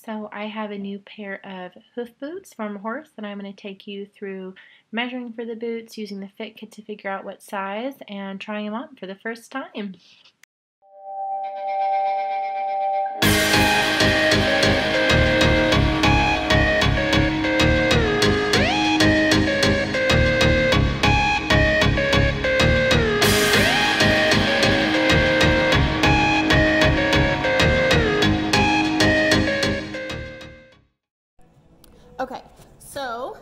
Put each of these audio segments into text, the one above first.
So I have a new pair of hoof boots from Horse that I'm going to take you through measuring for the boots, using the fit kit to figure out what size, and trying them on for the first time. Okay, so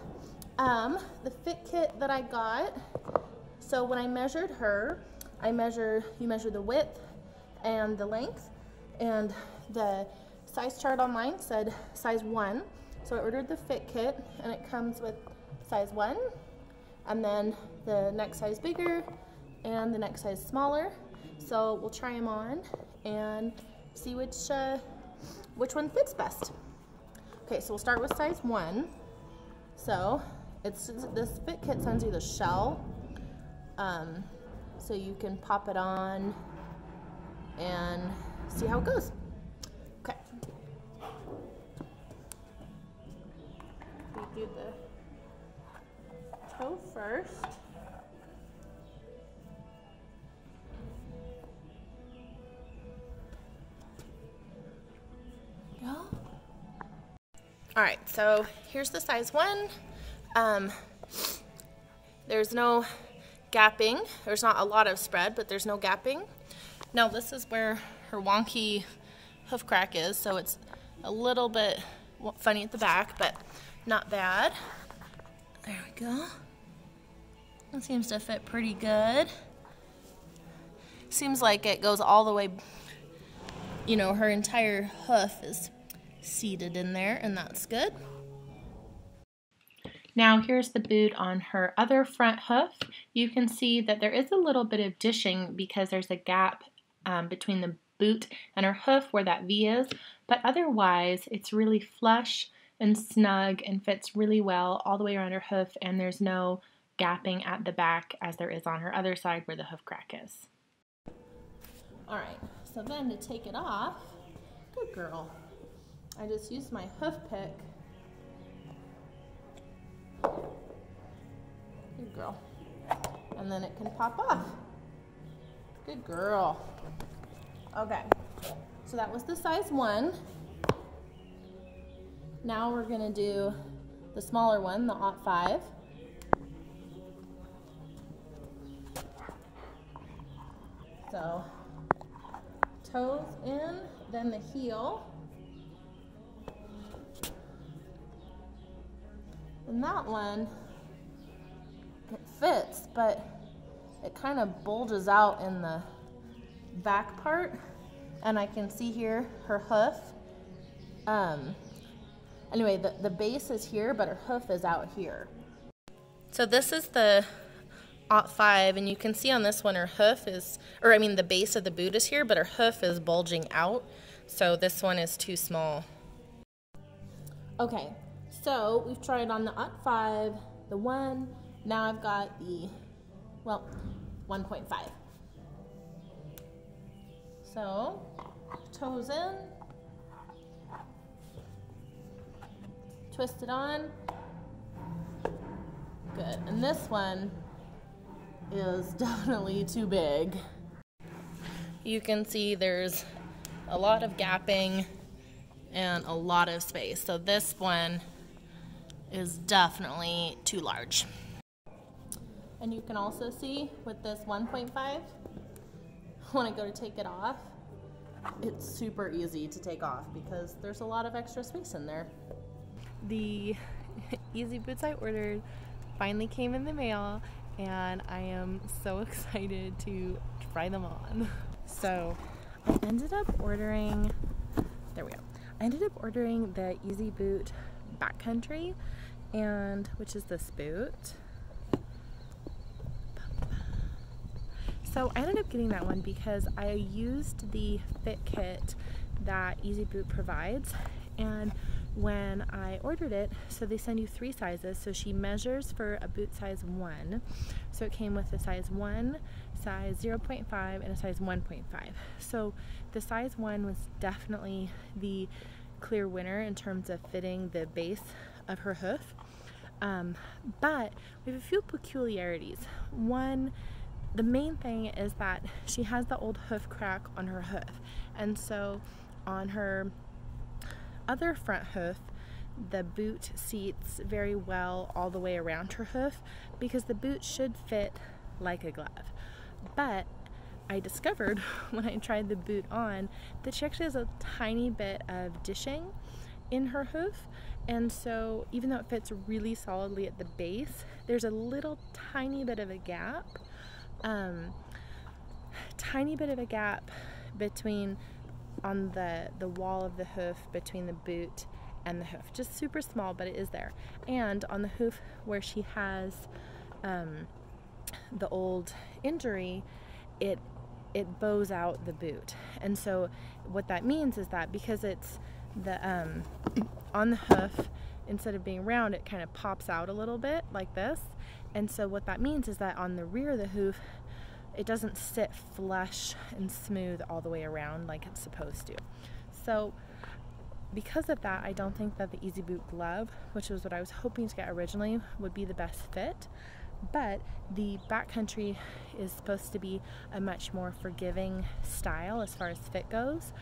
the fit kit that I got, so when I measured her, you measure the width and the length, and the size chart online said size 1. So I ordered the fit kit, and it comes with size 1, and then the next size bigger, and the next size smaller. So we'll try them on and see which one fits best. Okay, so we'll start with size 1. So this fit kit sends you the shell, so you can pop it on and see how it goes. Okay. We do the toe first. Go. All right, so here's the size 1. There's no gapping. There's not a lot of spread, but there's no gapping. Now this is where her wonky hoof crack is, so it's a little bit funny at the back, but not bad. There we go. It seems to fit pretty good. Seems like it goes all the way, you know, her entire hoof is seated in there, and that's good. Now here's the boot on her other front hoof. You can see that there is a little bit of dishing because there's a gap between the boot and her hoof where that V is, but otherwise it's really flush and snug and fits really well all the way around her hoof, and there's no gapping at the back as there is on her other side where the hoof crack is. Alright, so then to take it off, good girl, I just used my hoof pick. Good girl. And then it can pop off. Good girl. Okay, so that was the size 1. Now we're gonna do the smaller one, the 5. So toes in, then the heel. And that one, it fits, but it kind of bulges out in the back part, and I can see here her hoof. Anyway, the base is here, but her hoof is out here. So this is the 5, and you can see on this one her hoof is, the base of the boot is here, but her hoof is bulging out, so this one is too small. Okay, so we've tried on the 5, the 1, now I've got the, 1.5. So, toes in, twist it on, good, and this one is definitely too big. You can see there's a lot of gapping and a lot of space, so this one is definitely too large. And you can also see with this 1.5, when I go to take it off, it's super easy to take off because there's a lot of extra space in there. The Easy Boots I ordered finally came in the mail, and I am so excited to try them on. So I ended up ordering, there we go. I ended up ordering the Easyboot Backcountry, and which is this boot. So I ended up getting that one because I used the fit kit that Easyboot provides, and when I ordered it, so they send you 3 sizes, so she measures for a boot size 1, so it came with a size 1, size 0.5, and a size 1.5. So the size 1 was definitely the clear winner in terms of fitting the base of her hoof. But we have a few peculiarities. One, the main thing is that she has the old hoof crack on her hoof, and so on her other front hoof, the boot seats very well all the way around her hoof because the boot should fit like a glove. But I discovered when I tried the boot on that she actually has a tiny bit of dishing in her hoof, and so even though it fits really solidly at the base, there's a little tiny bit of a gap, between on the wall of the hoof between the boot and the hoof, just super small, but it is there. And on the hoof where she has the old injury, it bows out the boot. And so what that means is that because it's the on the hoof, instead of being round, it kind of pops out a little bit like this. And so what that means is that on the rear of the hoof, it doesn't sit flush and smooth all the way around like it's supposed to. So because of that, I don't think that the Easyboot glove, which was what I was hoping to get originally, would be the best fit. But the Backcountry is supposed to be a much more forgiving style as far as fit goes.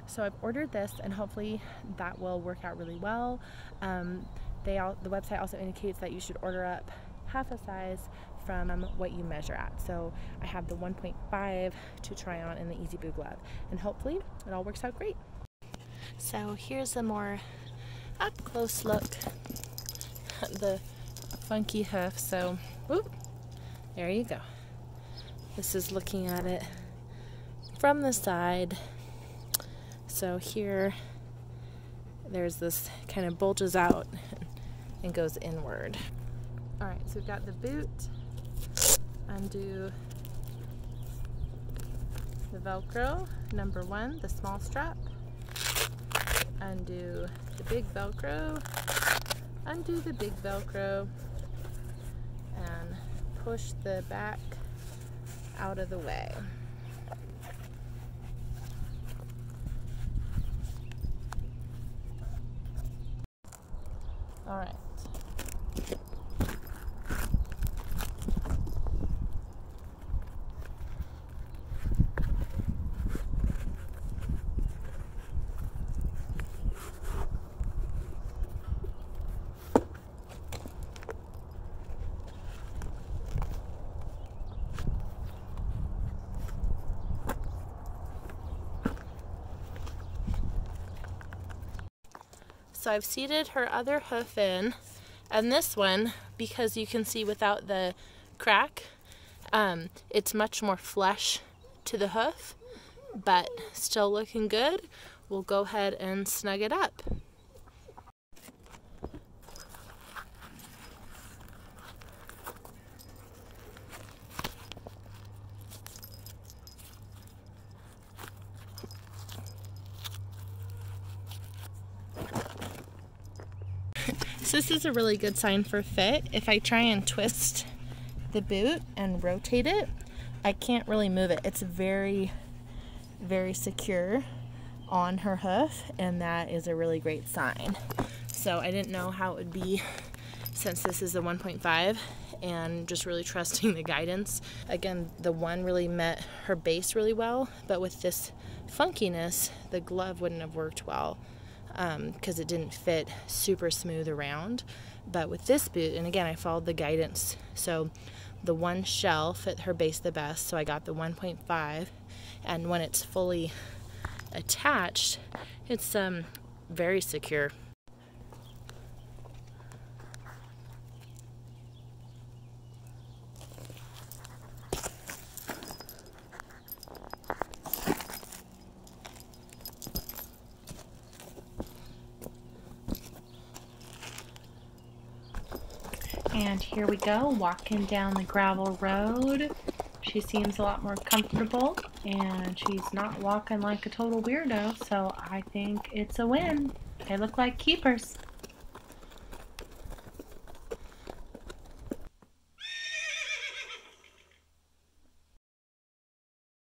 So I've ordered this, and hopefully that will work out really well. The website also indicates that you should order up half a size from what you measure at. So I have the 1.5 to try on in the Easyboot glove, and hopefully it all works out great. So here's a more up close look at the funky hoof. So whoop, there you go. This is looking at it from the side. So here there's this kind of bulges out and goes inward. All right, so we've got the boot, undo the Velcro, number 1, the small strap, undo the big Velcro, undo the big Velcro, and push the back out of the way. All right. So I've seated her other hoof in, and this one, because you can see without the crack, it's much more flush to the hoof, but still looking good. We'll go ahead and snug it up. So this is a really good sign for fit. If I try and twist the boot and rotate it, I can't really move it. It's very, very secure on her hoof, and that is a really great sign. So I didn't know how it would be since this is a 1.5, and just really trusting the guidance. Again, the one really met her base really well, but with this funkiness, the glove wouldn't have worked well. Because it didn't fit super smooth around. But with this boot, and again, I followed the guidance, so the one shell fit her base the best, so I got the 1.5, and when it's fully attached, it's very secure. And here we go, walking down the gravel road. She seems a lot more comfortable, and she's not walking like a total weirdo, so I think it's a win. They look like keepers.